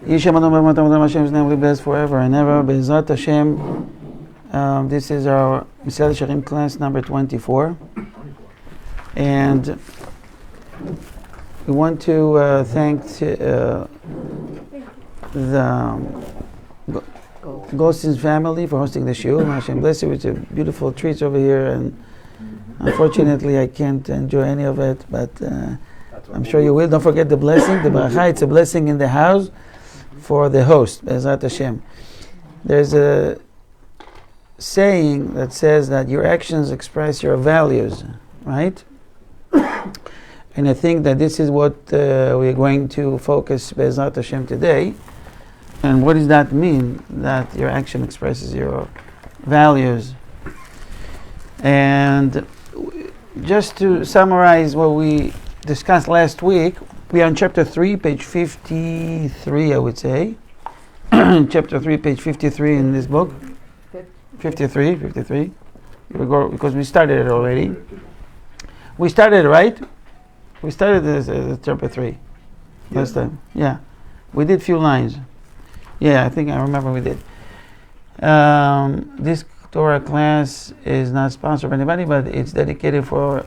Hashem's name will be blessed forever and ever. Be'ezrat Hashem. This is our Messilat Yesharim class number 24. And we want to thank the Gostin's family for hosting the shul. Hashem bless you with the beautiful treats over here, and unfortunately I can't enjoy any of it, but I'm sure you will. Don't forget the blessing, the bracha. It's a blessing in the house for the host, Be'ezrat Hashem. There's a saying that says that your actions express your values, right? And I think that this is what we're going to focus Be'ezrat Hashem today. And what does that mean? That your action expresses your values. And just to summarize what we discussed last week, we are on chapter 3, page 53, I would say. Chapter 3, page 53 in this book. 53. Because we started it already. We started it, right? We started this chapter 3 last time. Yeah. We did few lines. Yeah, I think I remember we did. This Torah class is not sponsored by anybody, but it's dedicated for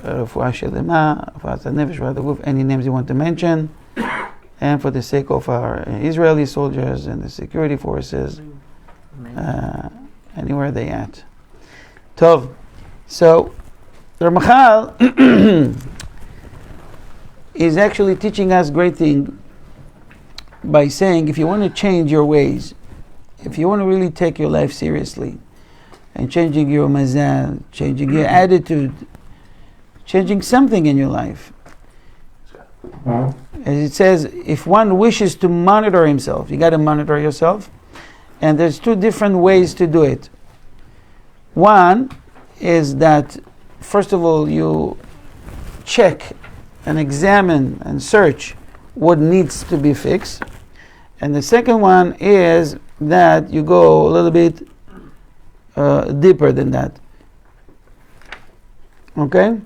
any names you want to mention, and for the sake of our Israeli soldiers and the security forces, anywhere they at. Tov. So, the Ramachal is actually teaching us great thing by saying, if you want to change your ways, if you want to really take your life seriously, and changing your mazal, changing your attitude, changing something in your life. As it says, if one wishes to monitor himself, you got to monitor yourself, and there's two different ways to do it. One is that, first of all, you check and examine and search what needs to be fixed. And the second one is that you go a little bit deeper than that. Okay?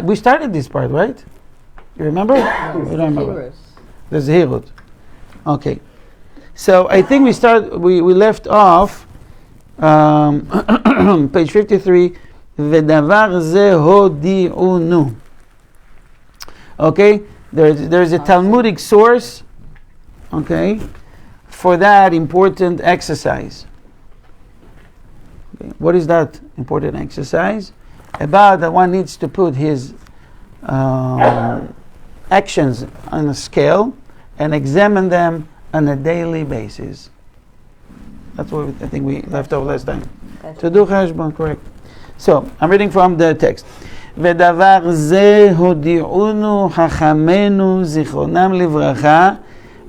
We started this part, right? You remember? You don't remember. The Zehirut. Okay. So I think we left off page 53. V'davar ze hodi'unu. Okay? There's a Talmudic source, okay, for that important exercise. Okay. What is that important exercise? About that one needs to put his actions on a scale and examine them on a daily basis. That's what I think we left off last time. To do cheshbon, correct. So, I'm reading from the text. ודבר זה הודיעונו חכמינו זיכרונם לברכה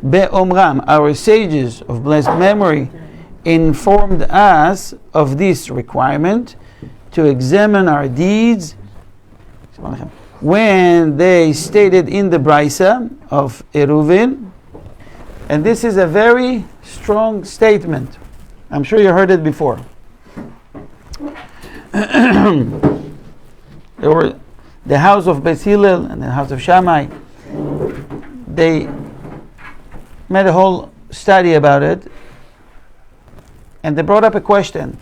באומרם. Our sages of blessed memory informed us of this requirement to examine our deeds when they stated in the Brisa of Eruvin. And this is a very strong statement. I'm sure you heard it before. There were the house of Beis Hillel and the house of Shammai. They made a whole study about it, and they brought up a question.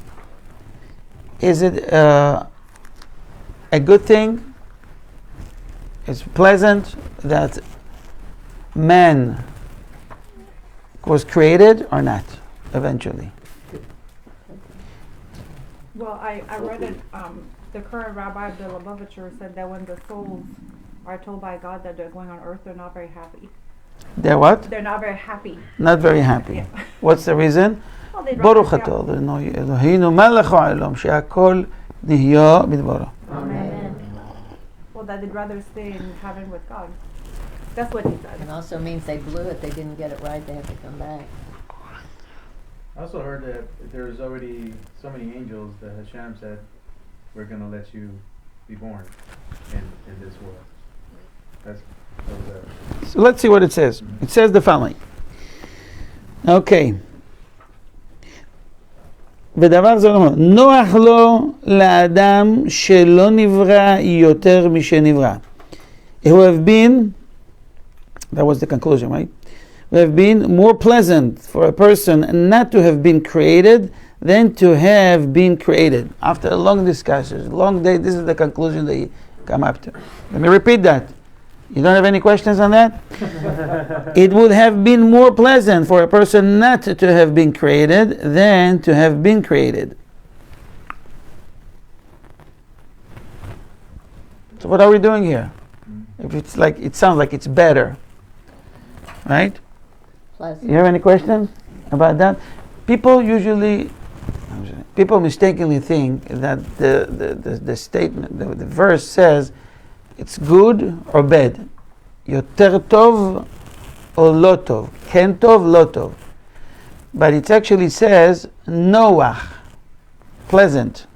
Is it a good thing? It's pleasant that man was created or not, eventually? Well, I read it. The current rabbi of the Lubavitcher said that when the souls are told by God that they're going on earth, they're not very happy. They're what? They're not very happy. Not very happy. Yeah. What's the reason? Baruch atah Eloheinu melech haolam she'akol nihya b'dvaro. Amen. Well, that they'd rather stay in heaven with God. That's what he said. It also means they blew it. They didn't get it right. They have to come back. I also heard that there's already so many angels that Hashem said, we're going to let you be born in this world. So let's see what it says. It says the following. Okay. ודבר זה אומר, נוח לו לאדם שלא נברא יותר משנברא. It would have been, that was the conclusion, right? have been more pleasant for a person not to have been created than to have been created. After a long discussion, long day, this is the conclusion they come up to. Let me repeat that. You don't have any questions on that? It would have been more pleasant for a person not to have been created than to have been created. So what are we doing here? If it's like, it sounds like it's better, right? Pleasant. You have any questions about that? People mistakenly think that the statement, the verse says it's good or bad. Yoter tov or lo tov. Ken tov, lo tov. But it actually says noach, pleasant.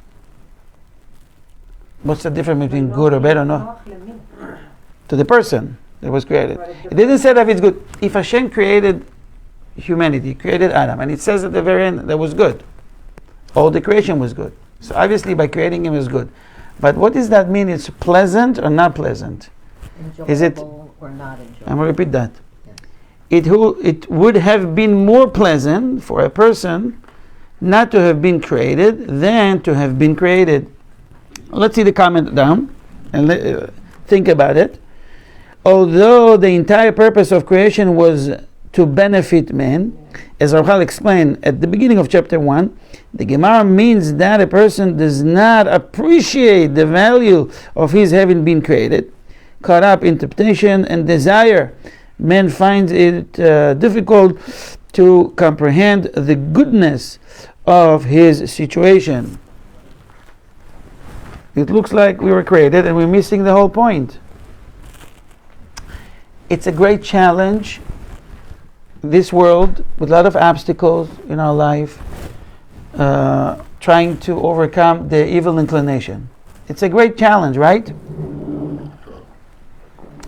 What's the difference between good or bad or no? To the person that was created. It didn't say that it's good. If Hashem created humanity, created Adam, and it says at the very end that was good. All the creation was good. So obviously by creating him is good. But what does that mean? It's pleasant or not pleasant? Enjoyable Is it? Or not enjoyable? I'm going to repeat that. Yeah. It would have been more pleasant for a person not to have been created than to have been created. Let's see the comment down and think about it. Although the entire purpose of creation was to benefit man, as Rachel explained at the beginning of chapter 1, the Gemara means that a person does not appreciate the value of his having been created, caught up in temptation and desire. Man finds it difficult to comprehend the goodness of his situation. It looks like we were created and we're missing the whole point. It's a great challenge, this world, with a lot of obstacles in our life, trying to overcome the evil inclination. It's a great challenge, right?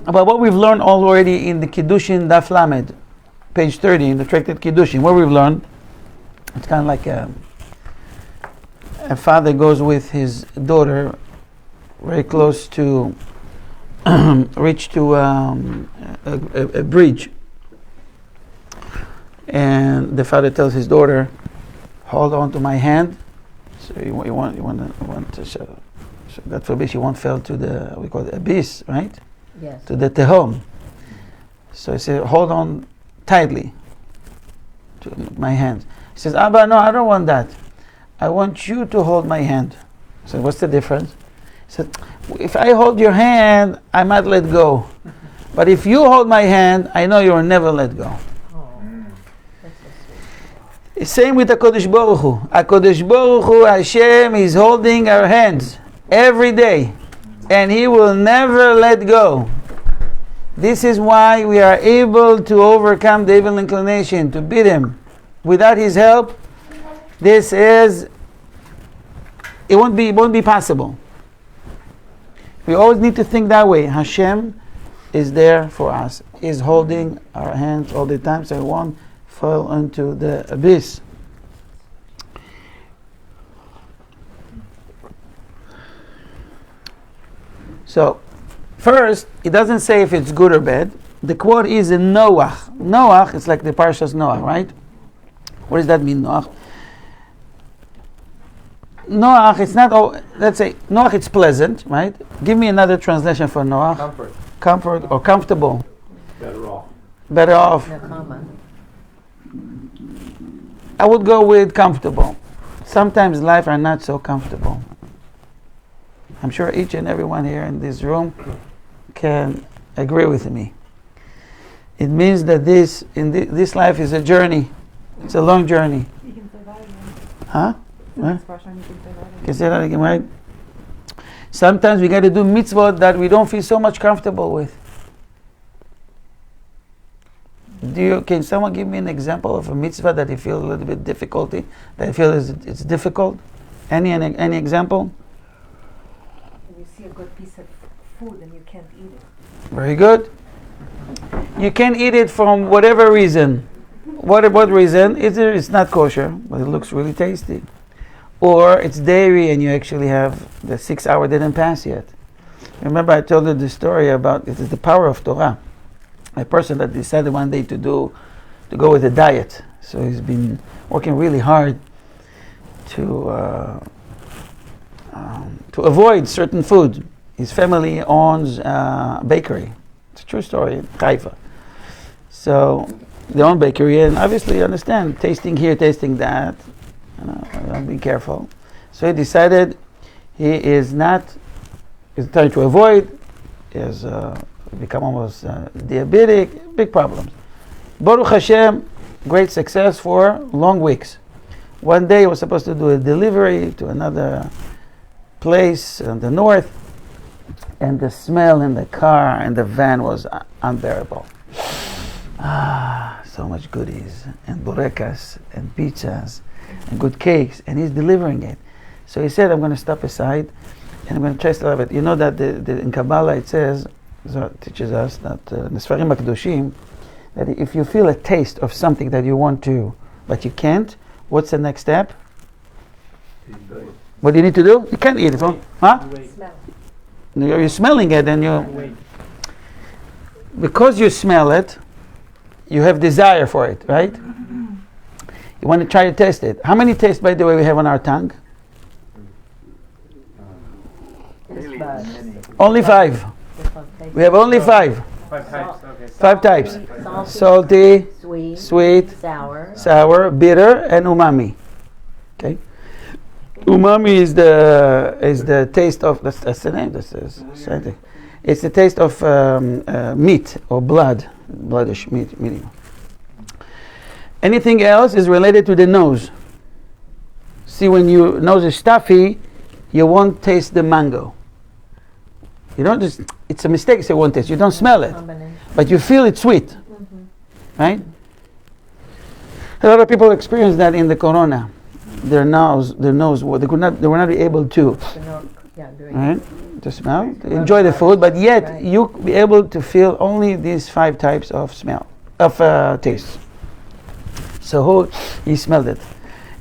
About what we've learned already in the Kiddushin Daf Lamed, page 30, in the Tractate Kiddushin, what we've learned, it's kind of like a father goes with his daughter very close to reach to a bridge, and the father tells his daughter, hold on to my hand. So you want to show, so God forbid she won't fall to the, we call it abyss, right? Yes. To the tehom. So he said, hold on tightly to my hand. He says, Abba, no, I don't want that. I want you to hold my hand. I said, what's the difference? He said, if I hold your hand, I might let go. But if you hold my hand, I know you'll never let go. Same with HaKadosh Baruch Hu. HaKadosh Baruch Hu, Hashem, is holding our hands every day. And He will never let go. This is why we are able to overcome the evil inclination, to beat him. Without His help, it won't be possible. We always need to think that way. Hashem is there for us. He's holding our hands all the time, so we won't fall into the abyss. So, first, it doesn't say if it's good or bad. The quote is in Noach. Noach is like the Parshas Noach, right? What does that mean, Noach? Noach, it's not, let's say, Noach, it's pleasant, right? Give me another translation for Noach. Comfort. Comfort or comfortable. Better off. Better off. No comma. I would go with comfortable. Sometimes life are not so comfortable. I'm sure each and everyone here in this room can agree with me. It means that this life is a journey. It's a long journey. You can say that again. Huh? The Huh? expression, you can say that again. Can say that again, right? Sometimes we got to do mitzvot that we don't feel so much comfortable with. Can someone give me an example of a mitzvah that you feel a little bit difficulty, that you feel it's difficult? Any example? When you see a good piece of food and you can't eat it. Very good. You can't eat it from whatever reason. What reason? Either it's not kosher, but it looks really tasty. Or it's dairy and you actually have the 6 hour didn't pass yet. Remember I told you the story about it is the power of Torah. A person that decided one day to do to go with a diet. So he's been working really hard to avoid certain food. His family owns a bakery. It's a true story in Haifa. So they own bakery, and obviously you understand, tasting here, tasting that. Be careful. So he decided he's trying to avoid. He has become almost diabetic, big problems. Baruch Hashem, great success for long weeks. One day he was supposed to do a delivery to another place in the north, and the smell in the car and the van was unbearable. So much goodies, and burekas, and pizzas, and good cakes, and he's delivering it. So he said, I'm going to step aside, and I'm going to try to love it. You know that in Kabbalah it says, teaches us that in the Sfarim HaKadoshim, that if you feel a taste of something that you want to, but you can't, what's the next step? What do you need to do? You can't eat it, huh? Smell. You're smelling it, and because you smell it, you have desire for it, right? You want to try to taste it. How many tastes, by the way, we have on our tongue? Only 5. We have only 5. 5 types. Okay. 5 types. Salty, Salty, sweet, sour, bitter, and umami. Okay. Umami is the taste of, that's the name. This is scientific. It's the taste of meat or bloodish meat. Anything else is related to the nose. See, when your nose is stuffy, you won't taste the mango. You don't just, it's a mistake to say one taste. You don't smell it, but you feel it's sweet, right? A lot of people experience that in the corona. Their nose, they were not able to, right? To smell, to enjoy the food, but yet you be able to feel only these 5 types of smell, of taste. So he smelled it,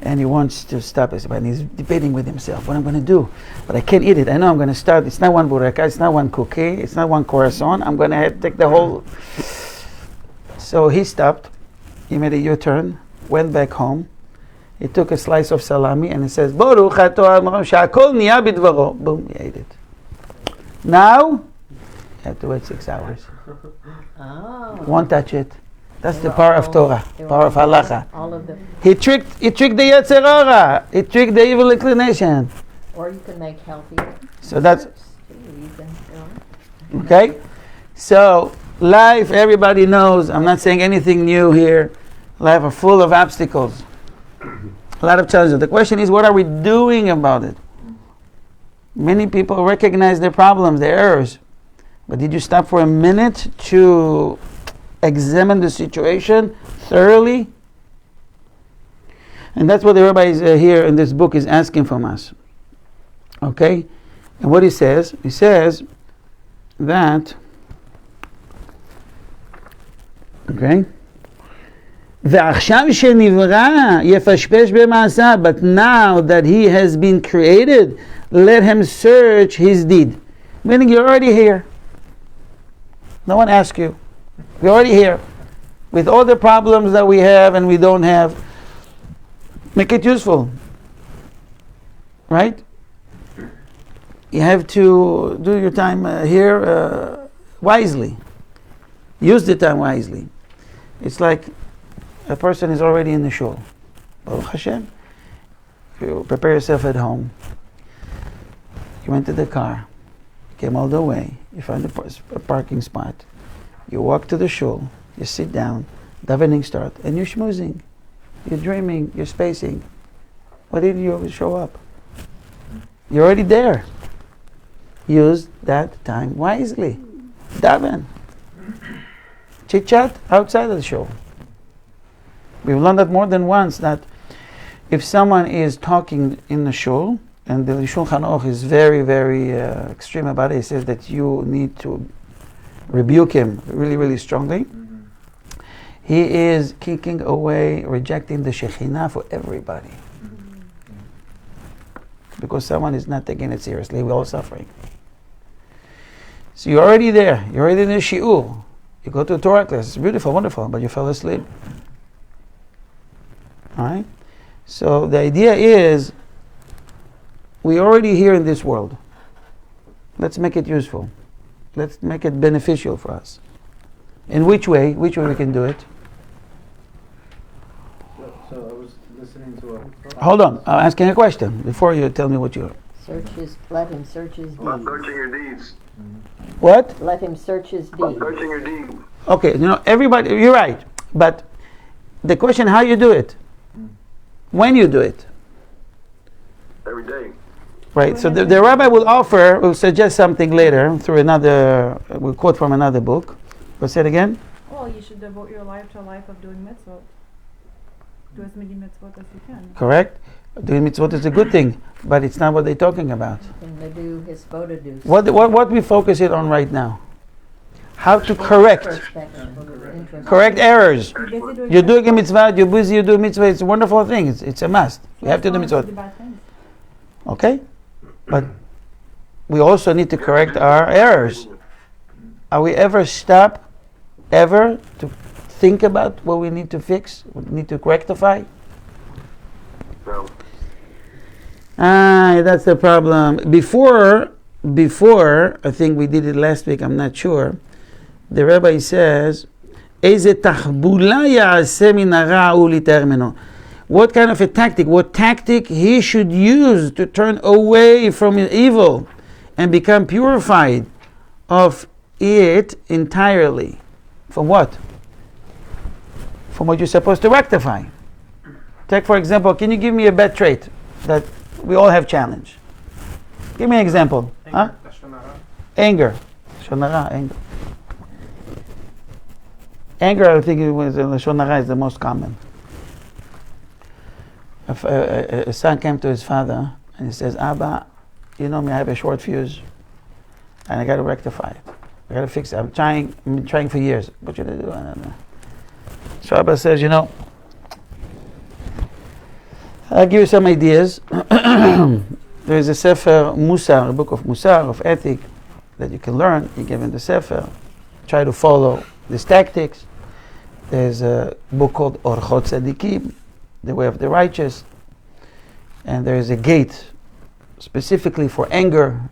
and he wants to stop it, but he's debating with himself, what I'm going to do, but I can't eat it. I know I'm going to start. It's not one bureka, it's not one cookie, it's not one croissant. I'm going to have to take the whole. So he stopped. He made a U-turn, went back home. He took a slice of salami, and he says, Baruch atah Hashem she'akol niya bidvaro. Boom, he ate it. Now, you have to wait 6 hours. Won't touch it. That's the power of Torah, power of halacha. All of them. He tricked the Yetzer Hara. He tricked the evil inclination. Or you can make healthier. So that's You can, okay. So life, everybody knows. I'm not saying anything new here. Life are full of obstacles, a lot of challenges. The question is, what are we doing about it? Many people recognize their problems, their errors, but did you stop for a minute to examine the situation thoroughly? And that's what the rabbi is here in this book is asking from us. Okay? And what he says that, okay? ועכשיו שנברא יפשפש במעשיו, but now that he has been created, let him search his deed. Meaning you're already here. No one asked you. We're already here. With all the problems that we have and we don't have, make it useful. Right? You have to do your time here wisely. Use the time wisely. It's like a person is already in the shul. Baruch Hashem. You prepare yourself at home. You went to the car. You came all the way. You find a parking spot. You walk to the shul. You sit down. Davening start. And you're schmoozing. You're dreaming. You're spacing. Why didn't you show up? You're already there. Use that time wisely. Daven. Chit chat outside of the shul. We've learned that more than once, that if someone is talking in the shul, and the Shulchan Aruch is very, very extreme about it, he says that you need to rebuke him really, really strongly. He is kicking away, rejecting the Shekhinah for everybody. Because someone is not taking it seriously, we're all suffering. So you're already there, you're already in the shiur. You go to a Torah class, it's beautiful, wonderful, but you fell asleep. All right? So the idea is, we're already here in this world. Let's make it useful. Let's make it beneficial for us. In which way? Which way we can do it? So I was listening to a... Hold on, I'm asking a question before you tell me what you... Let him search his About deeds. searching your deeds. What? Let him search his About deeds. searching your deeds. Okay, everybody, you're right. But the question, how you do it? When you do it? Every day. Right, so the rabbi will suggest something later through another, we'll quote from another book. But say it again? Well, you should devote your life to a life of doing mitzvot. Do as many mitzvot as you can. Correct? Doing mitzvot is a good thing, but it's not what they're talking about. And they do his do. What we focus it on right now? How to correct errors. You're doing a mitzvah, you're busy, you do a mitzvah, it's a wonderful thing, it's a must. You have to do mitzvah. Okay? But we also need to correct our errors. Are we ever stop, ever, to think about what we need to fix, what we need to rectify? No. That's the problem. Before, I think we did it last week, I'm not sure, the rabbi says, what kind of a tactic, what tactic he should use to turn away from evil and become purified of it entirely. From what? From what you're supposed to rectify. Take, for example, can you give me a bad trait that we all have challenge? Give me an example. Anger. Anger. Anger, I think it was Lashon Hara is the most common. A son came to his father and he says, Abba, you know me, I have a short fuse and I got to rectify it. I got to fix it. I've been trying for years. What should I do? I don't know. So Abba says, I'll give you some ideas. There is a Sefer Musar, a book of Musar, of ethic, that you can learn. You give in the Sefer. Try to follow these tactics. There's a book called Orchot Tzadikim, the way of the righteous. And there is a gate specifically for anger.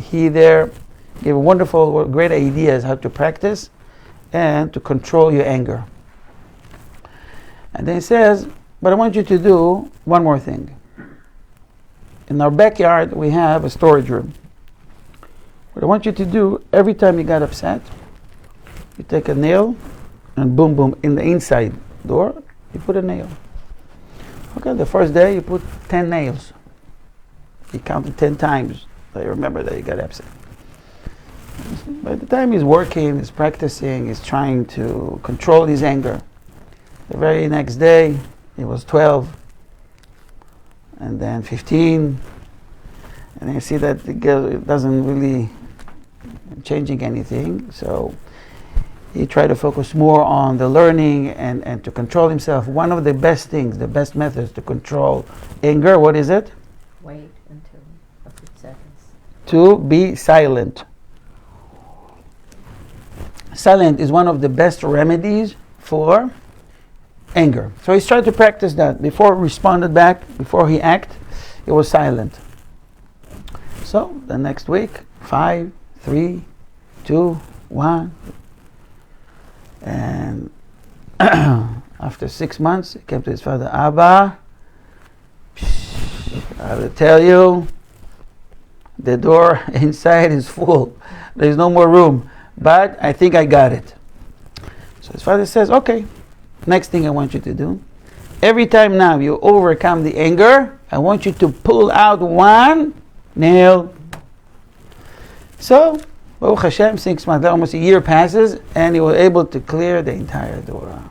He there gave wonderful, great ideas how to practice and to control your anger. And then he says, but I want you to do one more thing. In our backyard, we have a storage room. What I want you to do, every time you got upset, you take a nail and boom, boom, in the inside door, you put a nail. Okay, the first day you put 10 nails. He counted 10 times. So you remember that you got upset. By the time he's working, he's practicing, he's trying to control his anger. The very next day, it was 12, and then 15, and you see that it doesn't really changing anything. So he tried to focus more on the learning and to control himself. One of the best things, the best methods to control anger, what is it? Wait until a few seconds. To be silent. Silent is one of the best remedies for anger. So he's trying to practice that. Before he responded back, before he acted, he was silent. So the next week, 5, 3, 2, 1. And after 6 months, he came to his father, Abba, I will tell you, the door inside is full. There's no more room. But I think I got it. So his father says, okay, next thing I want you to do, every time now you overcome the anger, I want you to pull out one nail. So, Baruch Hashem, 6 months, almost a year passes, and he was able to clear the entire door.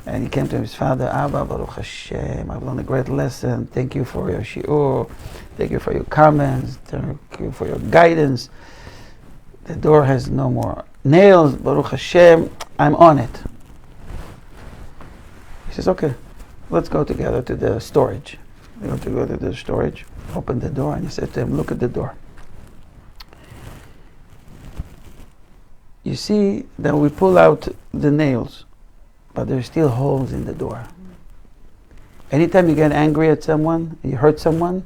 And he came to his father, Abba, Baruch Hashem, I've learned a great lesson. Thank you for your shiur. Thank you for your comments. Thank you for your guidance. The door has no more nails. Baruch Hashem, I'm on it. He says, okay, let's go together to the storage. We go to the storage, open the door, and he said to him, look at the door. You see that we pull out the nails, but there's still holes in the door. Anytime you get angry at someone, you hurt someone,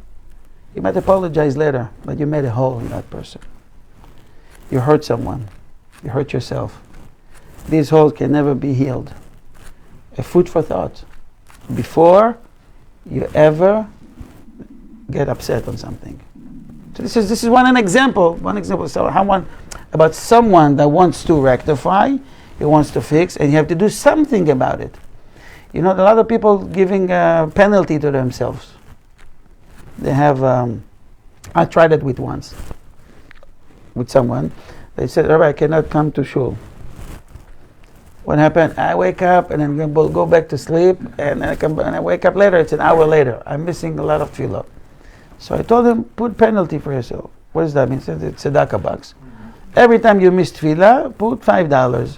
you might apologize later, but you made a hole in that person. You hurt someone, you hurt yourself. These holes can never be healed. A food for thought. Before you ever get upset on something. So this is one example. One example. So about someone that wants to rectify, he wants to fix, and you have to do something about it. You know, a lot of people giving a penalty to themselves. They have. I tried it with someone. They said, "Rabbi, I cannot come to shul." What happened? I wake up and then go back to sleep, and I wake up later. It's an hour later. I'm missing a lot of tefillah. So I told him, put penalty for yourself. What does that mean? It's a tzedakah box. Every time you miss tefillah, put $5.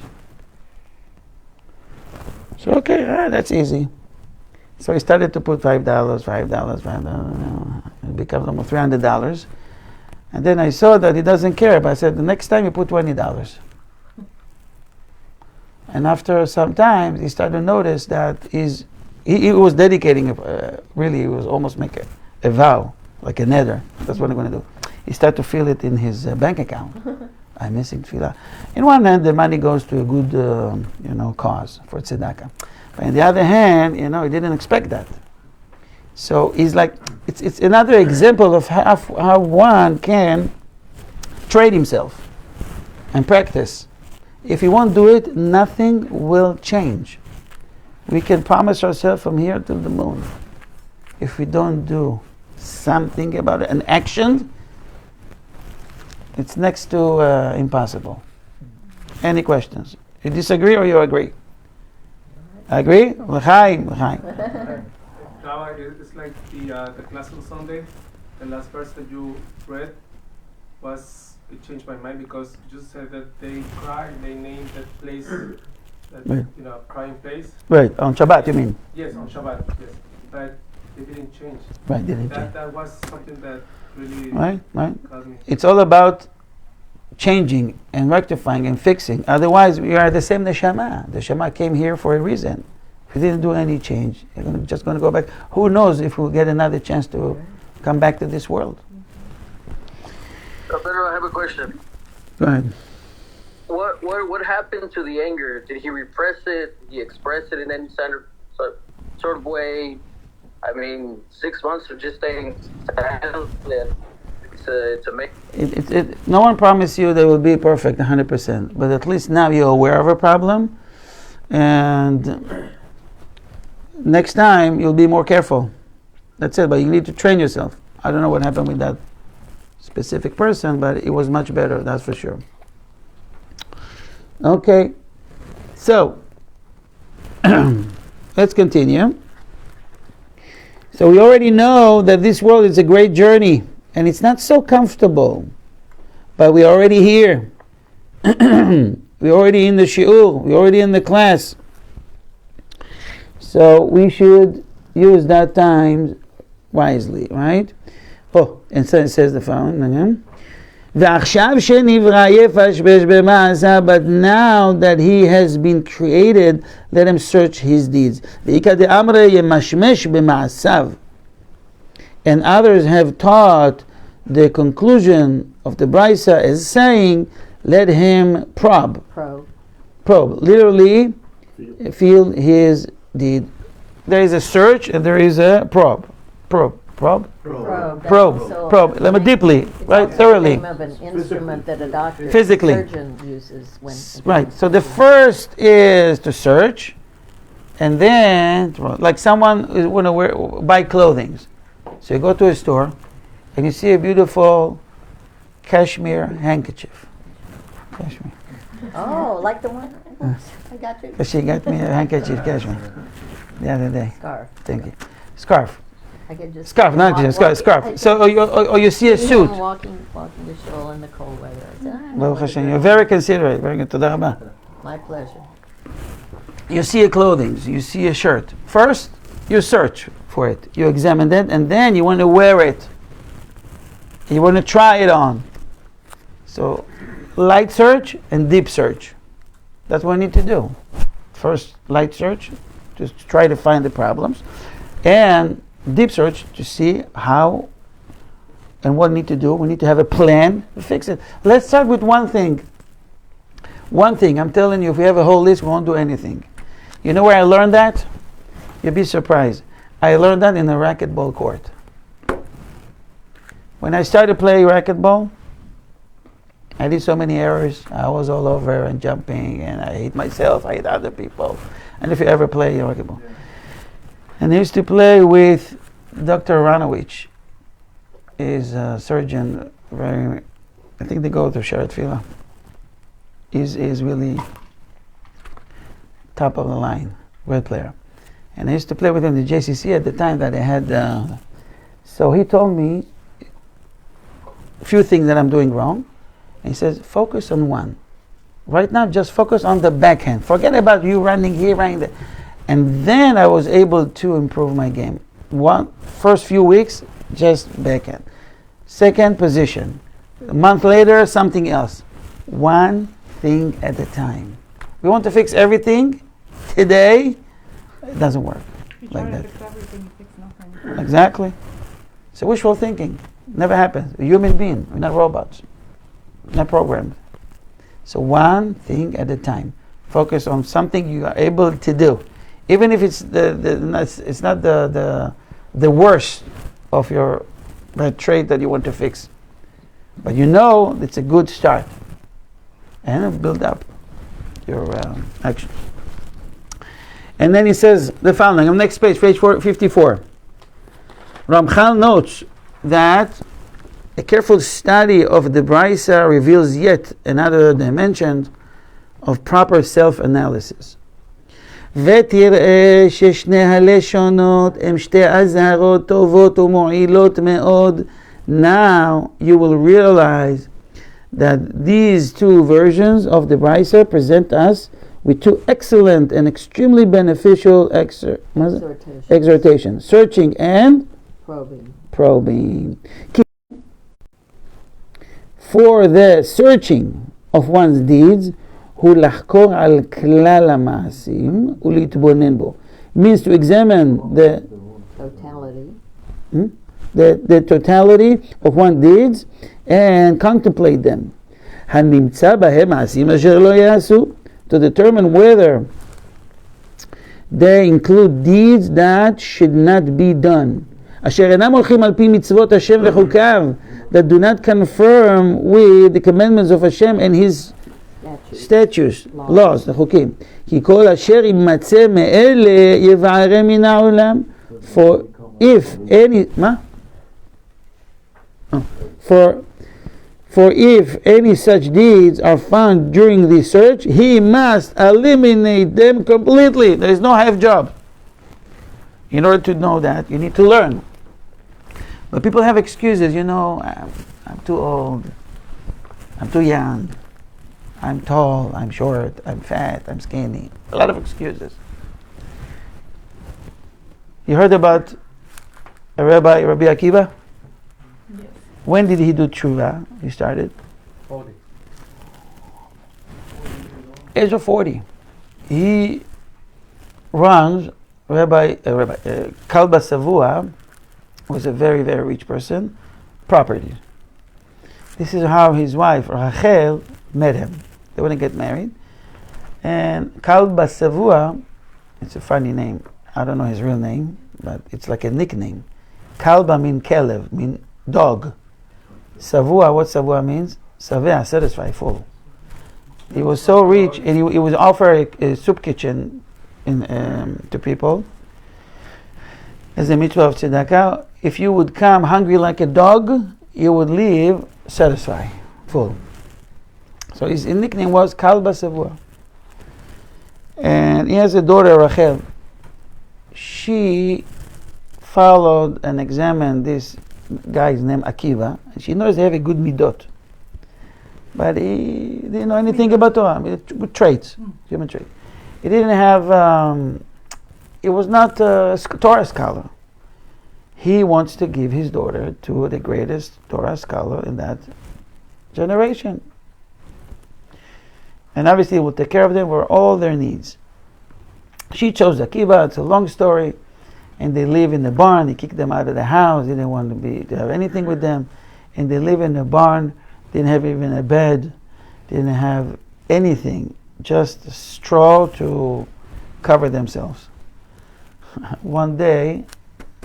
So okay, that's easy. So he started to put $5. It becomes almost $300. And then I saw that he doesn't care, but I said, the next time you put $20. And after some time, he started to notice that he was dedicating, really, he was almost making a vow, like a nether. That's what I'm going to do. He started to feel it in his bank account. I'm missing tefillah. In one hand, the money goes to a good, cause for tzedakah. But on the other hand, he didn't expect that. So he's like, it's another example of how one can trade himself and practice. If you won't do it, nothing will change. We can promise ourselves from here to the moon. If we don't do something about it, an action, it's next to impossible. Any questions? You disagree or you agree? Agree? L'chaim. Rabbi, it's like the class on Sunday. The last verse that you read it changed my mind because you just said that they cry, they named that place, Right. crying place. Right, on Shabbat you mean? Yes, on Shabbat, yes. But they didn't change. Right, didn't change. That was something that really Right. got me. It's all about changing and rectifying and fixing. Otherwise, we are the same neshama. The neshama came here for a reason. If we didn't do any change, you're just going to go back. Who knows if we'll get another chance to come back to this world? Pedro, I have a question. Go ahead. What happened to the anger? Did he repress it? Did he express it in any sort of way? I mean, 6 months of just staying silent. It's amazing. No one promised you they will be perfect 100%, but at least now you're aware of a problem, and next time you'll be more careful. That's it, but you need to train yourself. I don't know what happened with that specific person, but it was much better, that's for sure. Okay, so let's continue. So we already know that this world is a great journey, and it's not so comfortable, but we're already here. We're already in the shul, we're already in the class. So we should use that time wisely, right? Oh, and so it says the following. ועכשיו שנברא יפשפש במעשיו, but now that he has been created, let him search his deeds. ואיכא דאמרי ימשמש במעשיו. And others have taught the conclusion of the Brisa as saying, let him probe. Literally, feel his deed. There is a search and there is a probe. Probe. Let me deeply, right? Thoroughly. It's the name of an instrument that a doctor, Physically. surgeon uses when. Right. So the first is to search, and then like someone is want to buy clothing. So you go to a store, and you see a beautiful cashmere handkerchief. Cashmere. Oh, like the one. I got you. She got me a handkerchief cashmere the other day. Scarf. Thank you. Scarf. I could just Scarf, not just scarf. So, or you see a suit. Walking the shul in the cold weather. I said, Baruch Hashem, you're very considerate. Very good. Toda Rabba. my pleasure. You see a clothing, you see a shirt. First, you search for it. You examine it, and then you want to wear it. You want to try it on. So, light search and deep search. That's what we need to do. First, light search, just try to find the problems. and deep search to see how and what we need to do. We need to have a plan to fix it. Let's start with one thing. One thing, I'm telling you, if we have a whole list, we won't do anything. You know where I learned that? You'll be surprised. I learned that in a racquetball court. When I started playing racquetball, I did so many errors. I was all over and jumping, and I hate myself, I hate other people. And if you ever play racquetball. Yeah. And I used to play with Dr. Aronowitz. He's a surgeon, I think they go to Sharet Fila. He's really top of the line, great player. And I used to play with him in the JCC at the time that I had. So he told me a few things that I'm doing wrong. And he says, focus on one. Right now, just focus on the backhand. Forget about you running here, running there. And then I was able to improve my game. First few weeks, just backhand. Second position. A month later, something else. One thing at a time. We want to fix everything today. It doesn't work like that. Fix everything, you fix nothing. Exactly. It's wishful thinking. Never happens. We're human beings. We're not robots. We're not programmed. So one thing at a time. Focus on something you are able to do, even if it's it's not the worst of your trait that you want to fix, but you know it's a good start, and build up your action. And then he says the following on the next page, page 54. Ramchal notes that a careful study of the Brisa reveals yet another dimension of proper self-analysis. ותראה ששני הלשונות הם שתי אזהרות טובות ומועילות מאוד. Now you will realize that these two versions of the Brisa present us with two excellent and extremely beneficial exhortations. Searching and probing. For the searching of one's deeds, הוא לחקור על כלל המעשים ולהתבונן בו. Means to examine the totality of one's deeds and contemplate them. הנמצא בהם מעשים אשר לא יעשו, to determine whether they include deeds that should not be done. אשר אינם הולכים על פי מצוות השם וחוקיו, that do not confirm with the commandments of Hashem and His statutes, laws, the חוקים. כי כל אשר יימצא מאלה יבערם מן העולם. For if any such deeds are found during the search, he must eliminate them completely. There is no half job. In order to know that, you need to learn. But people have excuses, I'm too old, I'm too young, I'm tall, I'm short, I'm fat, I'm skinny. A lot of excuses. You heard about Rabbi Akiva? Yes. When did he do tshuva? He started? 40. Age of 40. He runs, Kalba Savua was a very, very rich person, property. This is how his wife, Rachel, met him. They wouldn't get married. And Kalba Savua, it's a funny name. I don't know his real name, but it's like a nickname. Kalba means kelev, means dog. Savua, what Savua means? Savea, satisfied, full. He was so rich, and he would offer a soup kitchen to people as a mitzvah of tzedakah. If you would come hungry like a dog, you would leave satisfied, full. So his nickname was Kalba Savua. And he has a daughter, Rachel. She followed and examined this guy's name, Akiva, and she knows they have a good midot. But he didn't know anything about Torah, good traits, human traits. He didn't have, he was not a Torah scholar. He wants to give his daughter to the greatest Torah scholar in that generation. And obviously he will take care of them for all their needs. She chose Akiva, it's a long story. and they live in the barn. They kicked them out of the house. They didn't want to have anything with them, and they live in the barn. Didn't have even a bed. Didn't have anything, just straw to cover themselves. One day,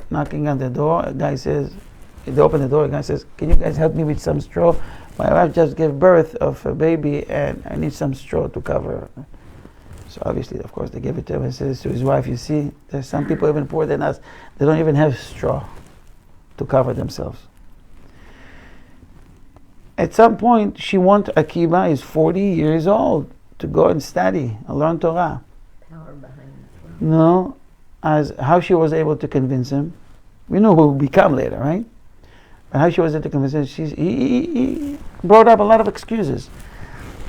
knocking on the door, a guy says, they open the door, a guy says, "Can you guys help me with some straw? My wife just gave birth of a baby and I need some straw to cover her." So obviously, of course, they gave it to him and says to his wife, "You see, there's some people even poorer than us. They don't even have straw to cover themselves." At some point, she wants Akiva, is 40 years old, to go and study and learn Torah. Power behind it. No, as how she was able to convince him. We know who will become later, right? But how she was able to convince him, he brought up a lot of excuses.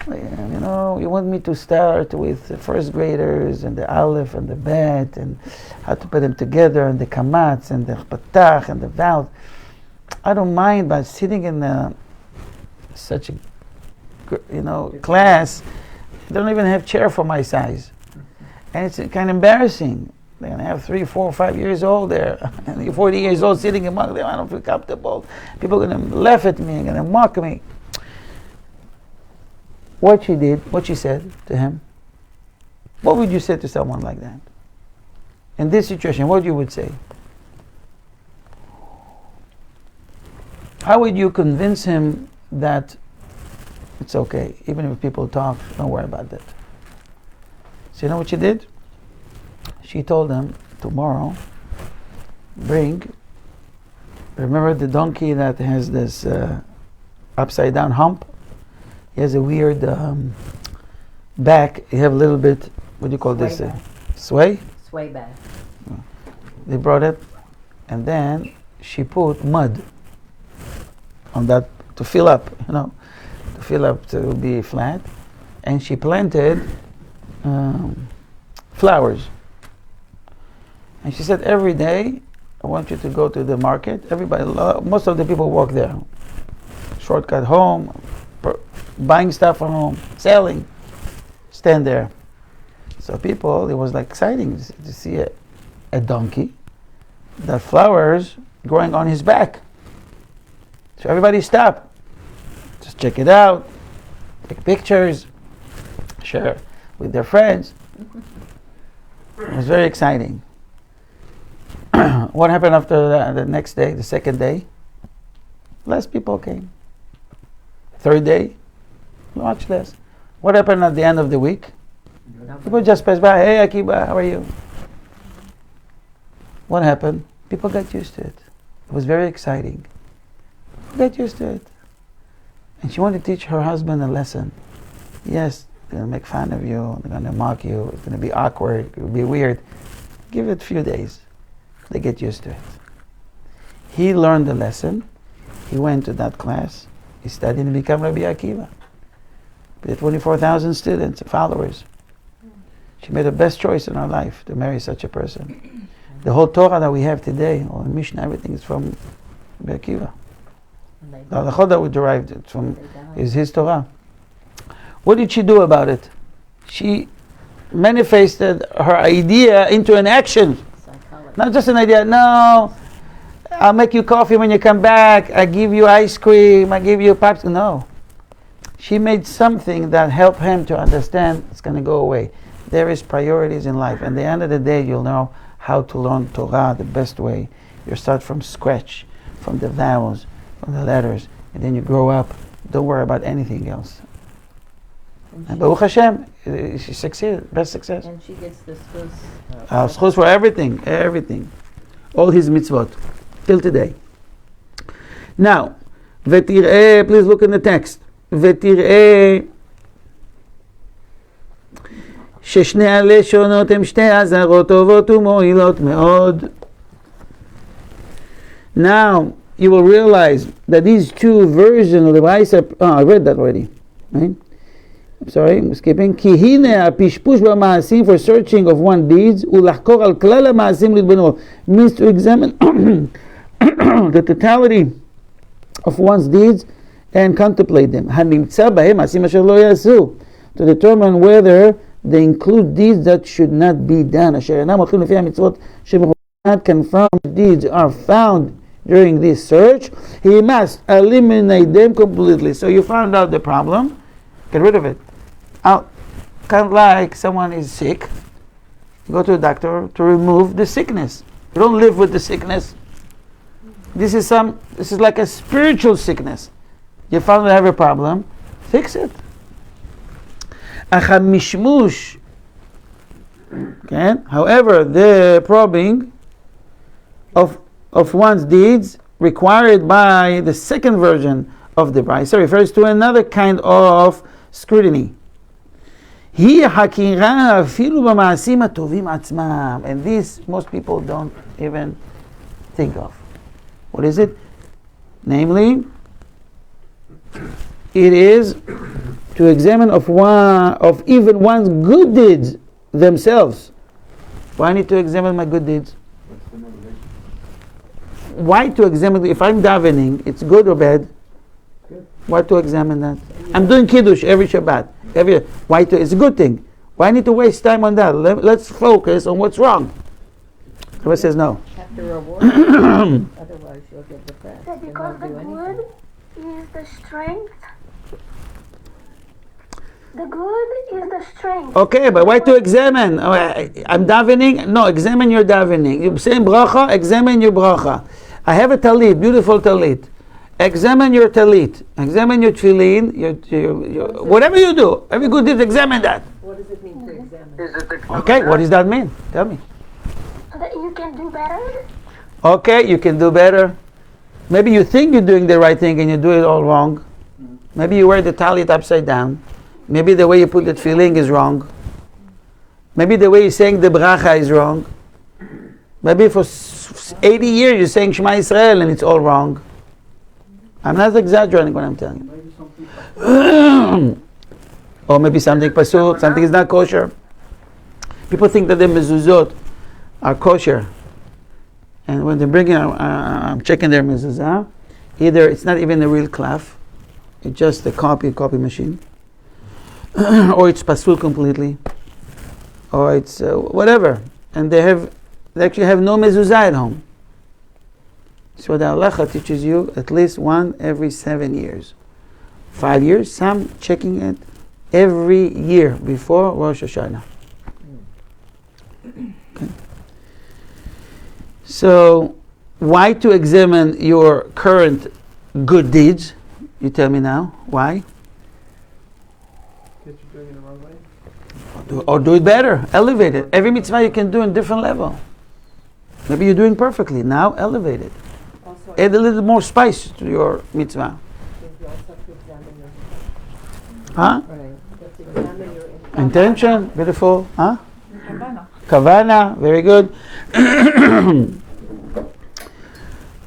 You know, you want me to start with the first graders and the aleph and the bet and how to put them together and the kamatz and the patach and the vowels. I don't mind, but sitting in such a class, they don't even have chair for my size, and it's kind of embarrassing. They're gonna have 3, 4, 5 years old there, and you're 40 years old sitting among them. I don't feel comfortable. People are gonna laugh at me, gonna mock me. What she did, what she said to him. What would you say to someone like that? In this situation, what you would say? How would you convince him that it's okay, even if people talk, don't worry about that? So you know what she did? She told them, tomorrow, remember the donkey that has this upside down hump? He has a weird back. You have a little bit, what do you call this? Sway? Sway back. They brought it, and then she put mud on that to fill up, to be flat. And she planted flowers. And she said, every day, I want you to go to the market. Most of the people walk there. Shortcut home, buying stuff from home, selling, stand there. So people, it was like exciting to see a donkey, the flowers growing on his back. So everybody stop, just check it out, take pictures, share with their friends. It was very exciting. What happened after the next day, the second day? Less people came. Third day, much less. What happened at the end of the week? People just passed by. Hey, Akiva, how are you? What happened? People got used to it. It was very exciting. People got used to it. And she wanted to teach her husband a lesson. Yes, they're going to make fun of you. They're going to mock you. It's going to be awkward. It will be weird. Give it a few days. They get used to it. He learned the lesson. He went to that class. He studied and became Rabbi Akiva. We had 24,000 students, followers. She made the best choice in her life to marry such a person. The whole Torah that we have today, all the Mishnah, everything is from Rabbi Akiva. The halachot that we derived it from is his Torah. What did she do about it? She manifested her idea into an action. Not just an idea. No, I'll make you coffee when you come back. I give you ice cream. I give you pops. No. She made something that helped him to understand it's going to go away. There is priorities in life. At the end of the day, you'll know how to learn Torah the best way. You start from scratch, from the vowels, from the letters, and then you grow up. Don't worry about anything else. And Baruch Hashem, she succeeded, best success. And she gets the schus. Schus for everything. All his mitzvot, till today. Now, ותראה, please look in the text. ותראה ששני הלשונות הם שתי אזהרות טובות ומועילות מאוד. Now, you will realize that these two versions of the Brisa, I read that already, right? Sorry, I'm skipping. כי הנה הפשפוש במעשים for searching of one deeds ולחקור על כלל המעשים להתבוננות means to examine the totality of one's deeds and contemplate them. הנמצא בהם מעשים אשר לא יעשו, to determine whether they include deeds that should not be done, אשר אינם הולכים לפי המצוות cannot confirm deeds are found during this search, he must eliminate them completely. So you found out the problem, get rid of it. Out. Kind of like someone is sick, you go to a doctor to remove the sickness. You don't live with the sickness. This is like a spiritual sickness. You found I have a problem, fix it. Achamishmush. Okay. However, the probing of one's deeds required by the second version of the Brisa refers to another kind of scrutiny. And this most people don't even think of. What is it? Namely, it is to examine of even one's good deeds themselves. Why I need to examine my good deeds? Why to examine? If I'm davening, it's good or bad? Good. Why to examine that? I'm doing kiddush every Shabbat. It's a good thing. Why I need to waste time on that? Let's focus on what's wrong. Rabbi says no. Have to reward you. Otherwise you'll get depressed. That because the good is the strength. The good is the strength. Okay, but why to examine? I'm davening. No, examine your davening. You say bracha, examine your bracha. I have a talit, beautiful talit. Examine your talit. Examine your tefillin. Your whatever you do, every good deed, examine that. What does it mean to examine? Okay, what does that mean? Tell me. So that you can do better. Okay, you can do better. Maybe you think you're doing the right thing and you do it all wrong. Maybe you wear the talit upside down. Maybe the way you put the tefillin is wrong. Maybe the way you're saying the bracha is wrong. Maybe for 80 years you're saying Shema Yisrael and it's all wrong. I'm not exaggerating what I'm telling you. Or maybe something pasul, something is not kosher. People think that the mezuzot are kosher. And when they bring in, I'm checking their mezuzah, either it's not even a real cloth, it's just a copy machine. Or it's pasul completely, or it's whatever, and they actually have no mezuzah at home. So the halacha teaches you at least one every 7 years, 5 years. Some checking it every year before Rosh Hashanah. Okay. So why to examine your current good deeds? You tell me now why. Or do it better, elevate it. Every mitzvah you can do in a different level. Maybe you're doing perfectly. Now elevate it. Also, add a little more spice to your mitzvah. Huh? Right. Intention, beautiful. Huh? Kavana, very good.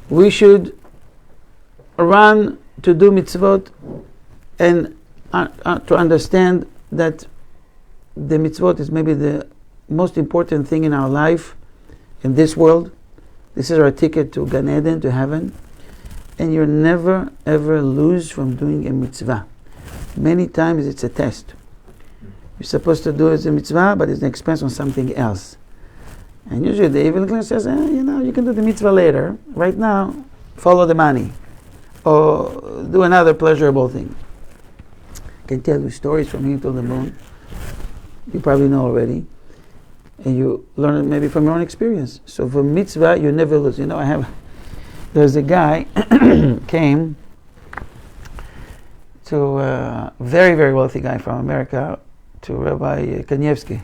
We should run to do mitzvot and to understand that the mitzvot is maybe the most important thing in our life, in this world. This is our ticket to Gan Eden, to heaven. And you never ever lose from doing a mitzvah. Many times it's a test. You're supposed to do it as a mitzvah, but it's an expense on something else. And usually the evil inclination says, you can do the mitzvah later. Right now, follow the money. Or do another pleasurable thing. I can tell you stories from here to the moon. You probably know already. And you learn it maybe from your own experience. So for mitzvah, you never lose. There's a guy came to a very, very wealthy guy from America, to Rabbi Kanievsky.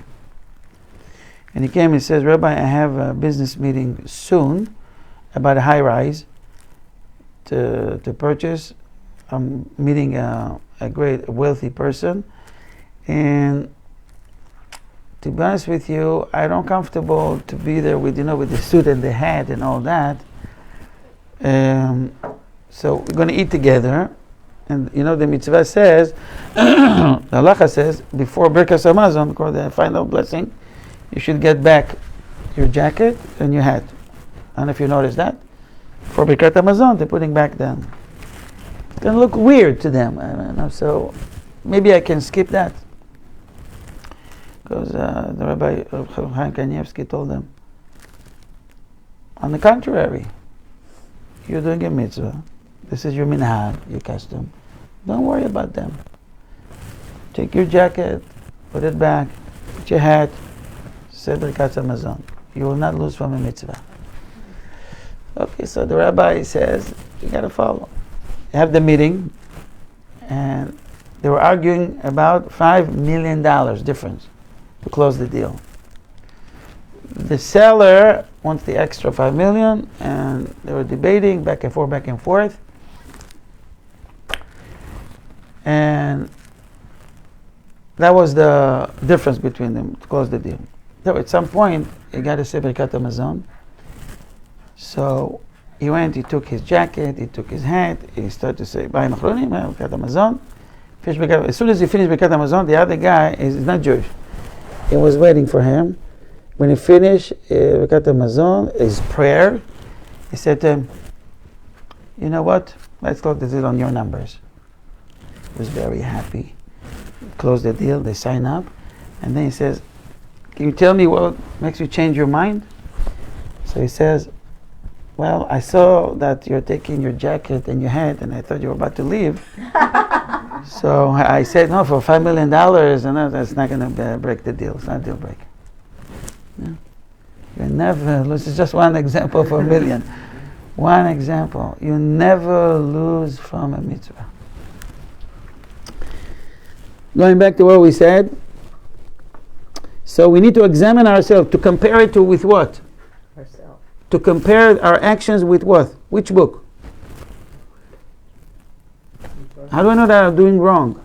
And he came and says, Rabbi, I have a business meeting soon about a high rise to purchase. I'm meeting a great wealthy person. And to be honest with you, I don't comfortable to be there with the suit and the hat and all that. So we're going to eat together. And the mitzvah says, the halacha says, before Birkas Hamazon, before the final blessing, you should get back your jacket and your hat. I don't know if you noticed that. For Birkat Hamazon, they're putting back them. It's going to look weird to them. I don't know, so maybe I can skip that. Because the Rabbi Chaim Kanievsky told them, On the contrary, you're doing a mitzvah. This is your minhag, your custom. Don't worry about them. Take your jacket, put it back, put your hat, say Birkat Hamazon. You will not lose from a mitzvah. Okay, so the rabbi says, you got to follow. They have the meeting, and they were arguing about $5 million difference to close the deal. The seller wants the extra $5 million, and they were debating back and forth. And that was the difference between them to close the deal. So at some point, he got to say Birkat Hamazon. So he went, he took his jacket, he took his hat, he started to say, B'ayim Achronim, Birkat Hamazon. As soon as he finished Birkat Hamazon, the other guy is not Jewish. He was waiting for him. When he finished Birkat Hamazon, his prayer, he said to him, you know what, let's close the deal on your numbers. He was very happy. Close the deal, they sign up, and then he says, can you tell me what makes you change your mind? So he says, well, I saw that you're taking your jacket and your hat, and I thought you were about to leave. So I said, no, for $5 million, and that's not going to break the deal. It's not a deal breaker. No. You never lose. It's just one example for a million. One example. You never lose from a mitzvah. Going back to what we said, so we need to examine ourselves, to compare it to with what? Ourselves. To compare our actions with what? Which book? How do I know that I'm doing wrong?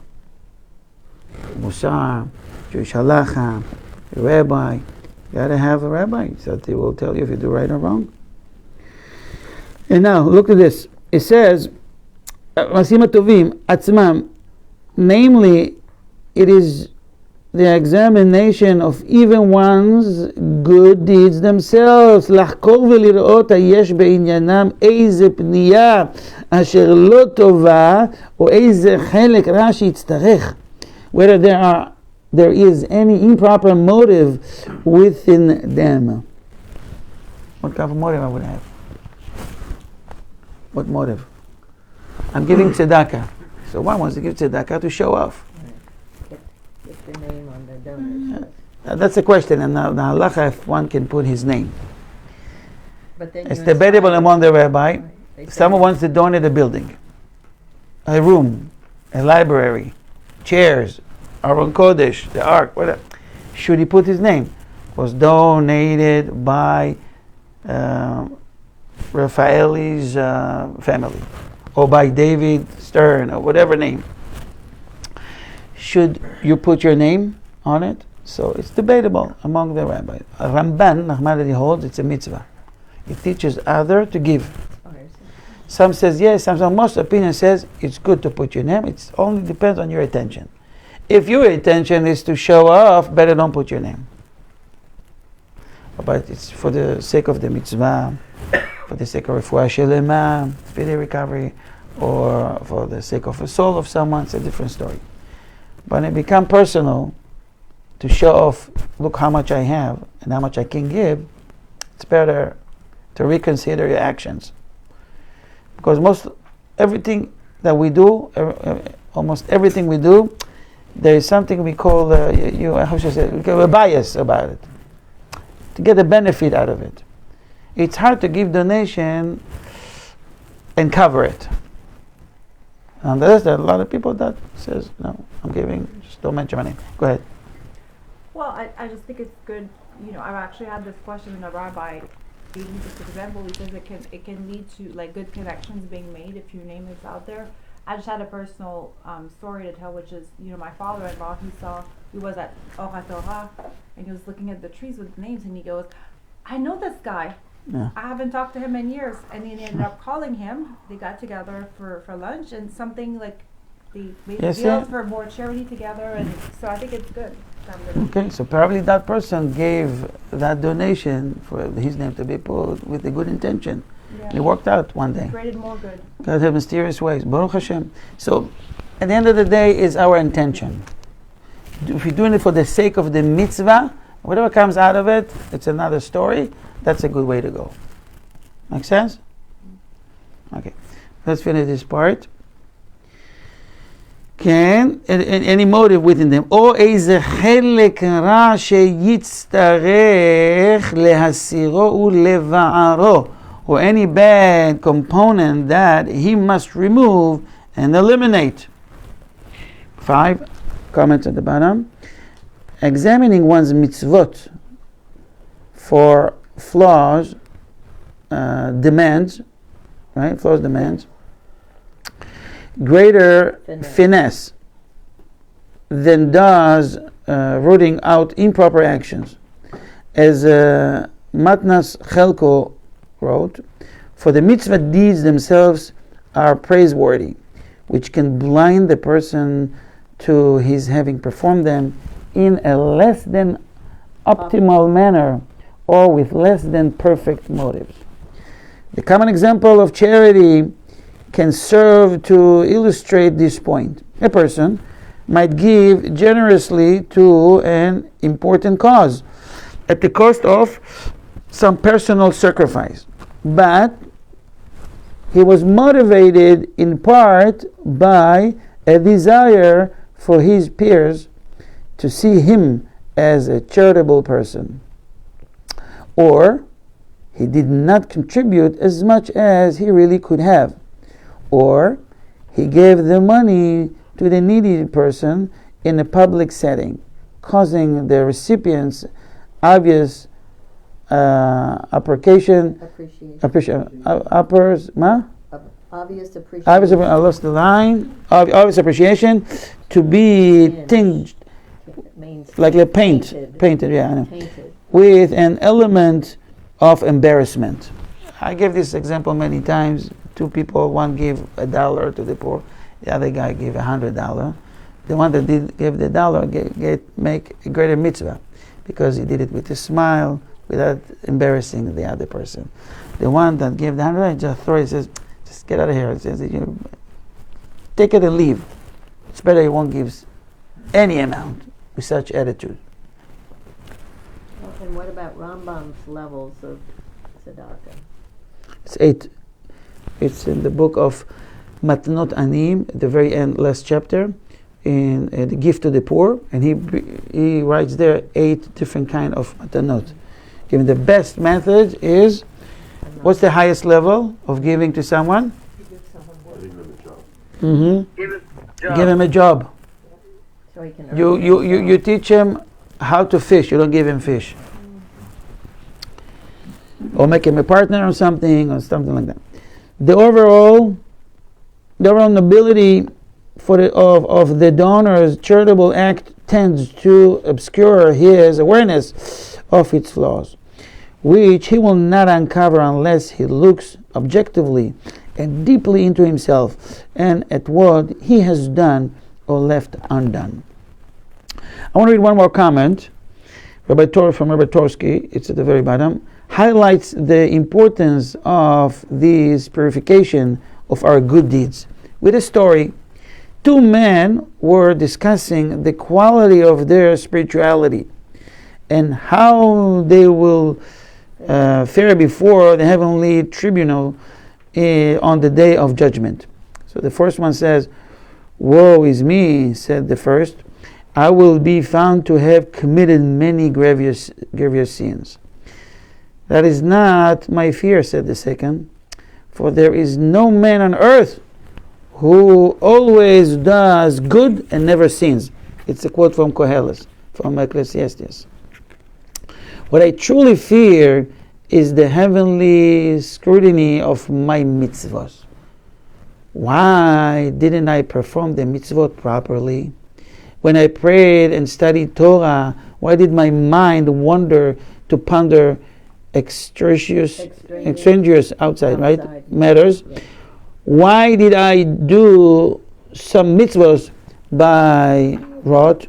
Musar, Jewish halacha, a rabbi. You gotta have a rabbi, so they will tell you if you do right or wrong. And now, look at this. It says, Masim Tovim, Atzmam, namely, it is the examination of even one's good deeds themselves. לחקור ולראות היש בעניינם איזה פנייה אשר לא טובה או איזה חלק רע שיצטרך. Whether there is any improper motive within them. What kind of motive I would have? What motive? I'm giving tzedakah. So one wants to give tzedakah to show off. Get the name on the donor. That's a question, and now the halacha if one can put his name. But then It's debatable among the rabbi. Right. Someone wants to donate a building, a room, a library, chairs, Aron Kodesh, the Ark, whatever. Should he put his name? Was donated by Raphaeli's family, or by David Stern, or whatever name. Should you put your name on it? So it's debatable among the rabbis. Ramban, Nachmanides holds it's a mitzvah. It teaches other to give. Some says yes, some most opinion says it's good to put your name. It only depends on your intention. If your intention is to show off, better don't put your name. But it's for the sake of the mitzvah, for the sake of refuah shelema, speedy recovery, or for the sake of the soul of someone, it's a different story. When it becomes personal, to show off, look how much I have and how much I can give, it's better to reconsider your actions. Because almost everything we do, there is something we call a bias about it. To get a benefit out of it. It's hard to give donation and cover it. And there's a lot of people that says, no, I'm giving, just don't mention my name. Go ahead. Well, I just think it's good. I've actually had this question in a rabbi. Using this example, he says it can lead to like good connections being made if your name is out there. I just had a personal story to tell, which is my father-in-law. He was at Torah, and he was looking at the trees with names, and he goes, "I know this guy. Yeah. I haven't talked to him in years." And he ended up calling him. They got together for lunch, and something like they made deals for more charity together, and so I think it's good. Okay, so probably that person gave that donation for his name to be put with a good intention. Yeah. It worked out one day. Created more good. God has mysterious ways. Baruch Hashem. So, at the end of the day, is our intention. If you're doing it for the sake of the mitzvah, whatever comes out of it, it's another story. That's a good way to go. Make sense? Okay. Let's finish this part. כן, any motive within them, או איזה חלק רע שיצטרך להסירו ולבערו, or any bad component that he must remove and eliminate. 5 comments at the bottom. Examining one's mitzvot for flaws, demands, right? Flaws demands greater finesse than does rooting out improper actions. As Matnas Chelko wrote, for the mitzvah deeds themselves are praiseworthy, which can blind the person to his having performed them in a less than optimal manner or with less than perfect motives. The common example of charity can serve to illustrate this point. A person might give generously to an important cause at the cost of some personal sacrifice, but he was motivated in part by a desire for his peers to see him as a charitable person, or he did not contribute as much as he really could have, or he gave the money to the needy person in a public setting, causing the recipient's obvious appreciation. Obvious appreciation. I lost the line. Obvious appreciation to be tinged, like a painted, yeah, I know, Tainted. with an element of embarrassment. I gave this example many times. 2 people, one gave $1 to the poor, the other guy gave $100. The one that did give the $1 make a greater mitzvah because he did it with a smile, without embarrassing the other person. The one that gave the $100 just throw it, says, "Just get out of here." It says, "Take it and leave." It's better he won't give any amount with such attitude. And what about Rambam's levels of tzedakah? It's 8. It's in the book of Matnot Anim, the very end, last chapter, in the gift to the poor, and he writes there 8 different kind of matanot. Giving the best method is, what's the highest level of giving to someone? Mm-hmm. Give him a job. So he can You teach him how to fish. You don't give him fish. Or make him a partner or something like that. The overall nobility of the donor's charitable act tends to obscure his awareness of its flaws, which he will not uncover unless he looks objectively and deeply into himself and at what he has done or left undone. I want to read one more comment. From Rabbi Torsky, it's at the very bottom, highlights the importance of this purification of our good deeds. With a story, 2 men were discussing the quality of their spirituality and how they will fare before the heavenly tribunal on the day of judgment. So the first one says, "Woe is me," said the first, "I will be found to have committed many grievous sins." "That is not my fear," said the second, "for there is no man on earth who always does good and never sins." It's a quote from Koheles, from Ecclesiastes. "What I truly fear is the heavenly scrutiny of my mitzvot. Why didn't I perform the mitzvot properly? When I prayed and studied Torah, why did my mind wander to ponder extraneous outside, right, matters? Yeah. Why did I do some mitzvot by rote,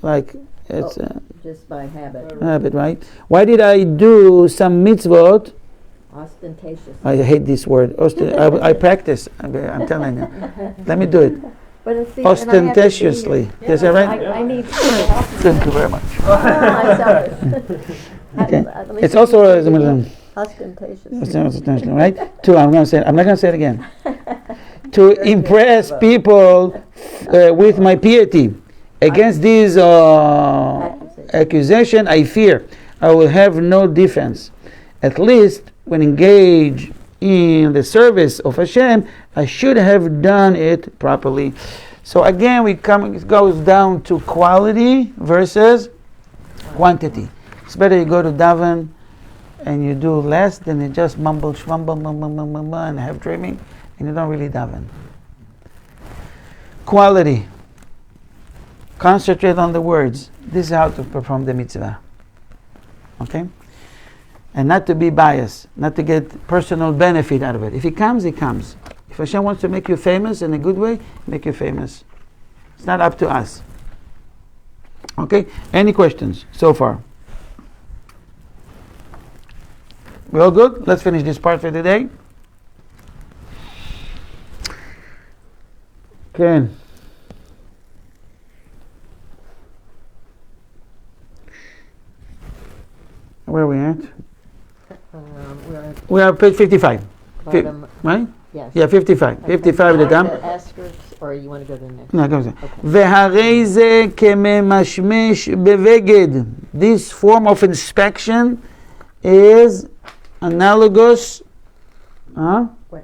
like it's just by habit. habit, right? Why did I do some mitzvot?" Ostentatious. I hate this word. I practice. I'm telling you. Let me do it. But it's the, Ostentatiously. Is that right? I need help. Thank you very much. I'm selfish. Okay. At least It's also Ostentatious. Right? I'm not going to say it again. To impress people with my piety. Against this accusation, I fear I will have no defense. At least when engaged in the service of Hashem, I should have done it properly. So again, it goes down to quality versus quantity. It's better you go to daven and you do less than you just mumble and have dreaming and you don't really daven. Quality. Concentrate on the words. This is how to perform the mitzvah. Okay? And not to be biased, not to get personal benefit out of it. If it comes, it comes. If Hashem wants to make you famous in a good way, make you famous. It's not up to us. Okay? Any questions so far? We all good? Let's finish this part for today. Okay. Where are we at? We are page 55. Right? Yes. Yeah, 55. 55 at the time. Asterisk, or you want to go to the next? No, go to והרי זה כממשמש בבגד. This form of inspection is analogous.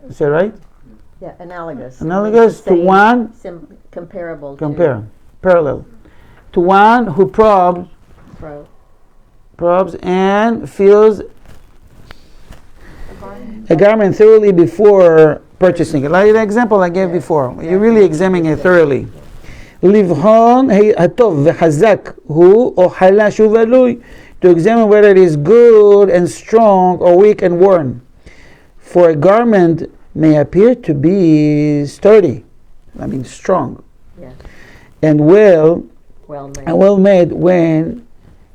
Is that right? Yeah, analogous. Analogous to one. Comparable. Parallel. To one who probes and feels a garment thoroughly before purchasing it. Like the example I gave before. You're really examining it thoroughly. לבחון הטוב וחזק הוא או חלש ובלוי. To examine whether it is good and strong or weak and worn. For a garment may appear to be sturdy, strong, and well made when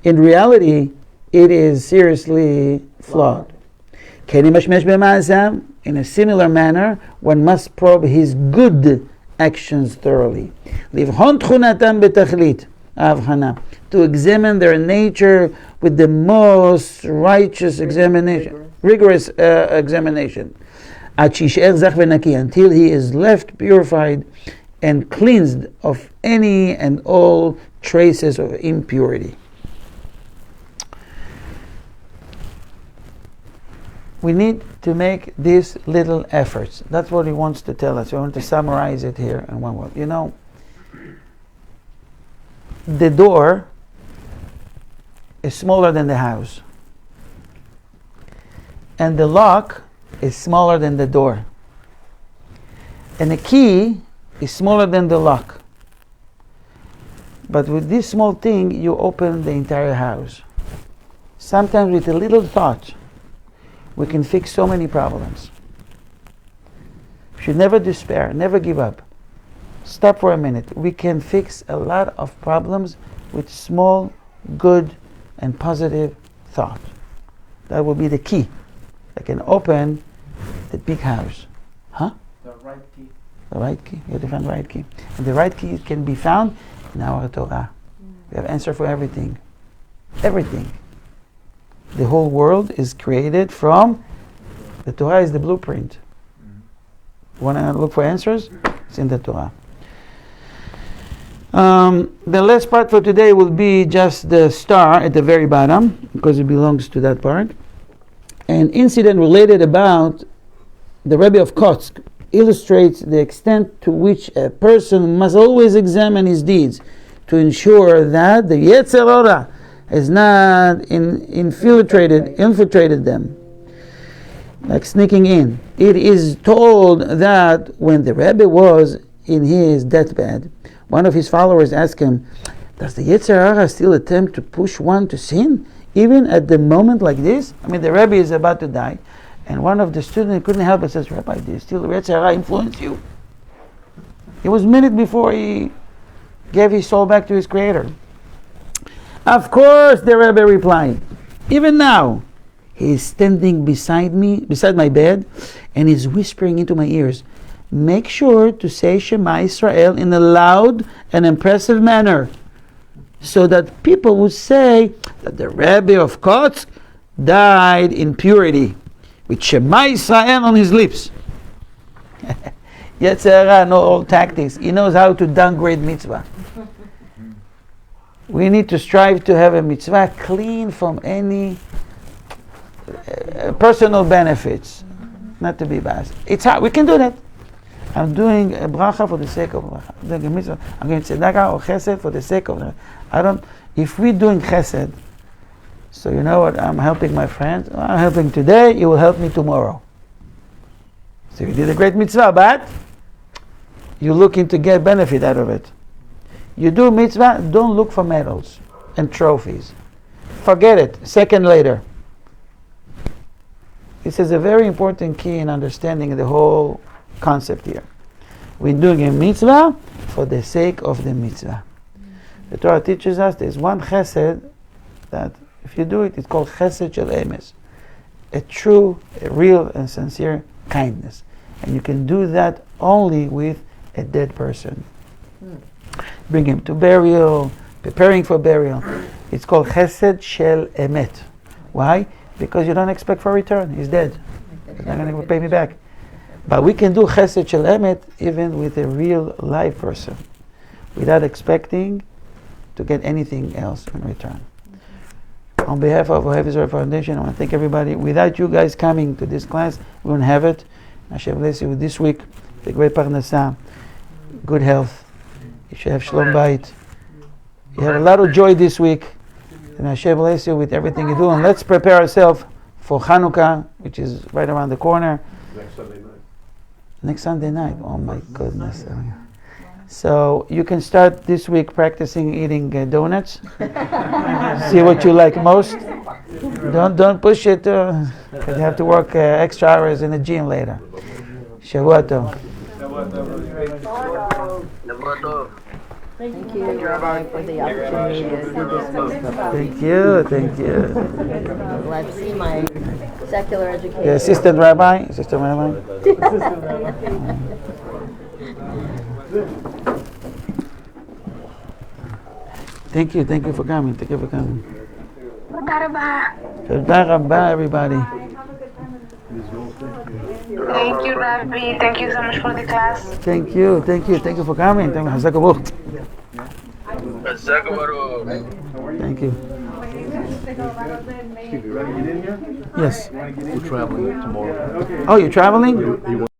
in reality it is seriously flawed. In a similar manner, one must probe his good actions thoroughly. To examine their nature with the most righteous examination, rigorous examination. Until he is left purified and cleansed of any and all traces of impurity. We need to make these little efforts. That's what he wants to tell us. I want to summarize it here in one word. The door is smaller than the house. And the lock is smaller than the door. And the key is smaller than the lock. But with this small thing, you open the entire house. Sometimes with a little thought, we can fix so many problems. We should never despair, never give up. Stop for a minute. We can fix a lot of problems with small, good, and positive thought. That will be the key that can open the big house. The right key. The right key. You have to find the right key. And the right key can be found in our Torah. We have answer for everything. Everything. The whole world is created from the Torah is the blueprint. You want to look for answers? It's in the Torah. The last part for today will be just the star at the very bottom, because it belongs to that part. An incident related about the Rebbe of Kotsk illustrates the extent to which a person must always examine his deeds to ensure that the Yetzer Hara has not infiltrated them, like sneaking in. It is told that when the Rebbe was in his deathbed, one of his followers asked him, does the Yetzer Hara still attempt to push one to sin, even at the moment like this? The Rebbe is about to die, and one of the students couldn't help but says, Rabbi, do still the Yetzer Hara influence you? It was a minute before he gave his soul back to his Creator. Of course, the Rebbe replied. Even now, he is standing beside my bed, and is whispering into my ears, make sure to say Shema Israel in a loud and impressive manner, so that people would say that the Rebbe of Kotsk died in purity, with Shema Yisrael on his lips. Yetzer Hara knows all tactics. He knows how to downgrade mitzvah. We need to strive to have a mitzvah clean from any personal benefits, not to be biased. It's hard. We can do that. I'm doing a bracha for the sake of bracha. I'm doing a mitzvah. I'm doing tzedakah or chesed for the sake of. If we're doing chesed, so you know what? I'm helping my friends. I'm helping today. You will help me tomorrow. So you did a great mitzvah, but you're looking to get benefit out of it. You do mitzvah, don't look for medals and trophies. Forget it. Second later. This is a very important key in understanding the whole concept here. We're doing a mitzvah for the sake of the mitzvah. The Torah teaches us there's one chesed that if you do it, it's called chesed shel emes. A true, a real and sincere kindness. And you can do that only with a dead person. Bring him to burial, preparing for burial. It's called chesed shel emet. Why? Because you don't expect for return. He's dead. He's not going to pay me back. But we can do chesed shel emet even with a real live person, without expecting to get anything else in return. On behalf of Ohev Israel Foundation, I want to thank everybody. Without you guys coming to this class, we wouldn't have it. Hashem bless you this week. The great parnasah, good health. You should have shalom bayit. You have a lot of joy this week. And Hashem bless you with everything you do. And let's prepare ourselves for Hanukkah, which is right around the corner. Next Sunday night. Oh my goodness. So you can start this week practicing eating donuts. See what you like most. Don't push it because you have to work extra hours in the gym later. Shavua tov. Thank you, Rabbi, for the opportunity to do this. Thank you. Glad to see my secular education. The assistant rabbi. Thank you for coming. Toda rabba, everybody. Thank you, Rabbi. Thank you so much for the class. Thank you for coming. Thank you. Yes. We're traveling tomorrow. Oh, you're traveling?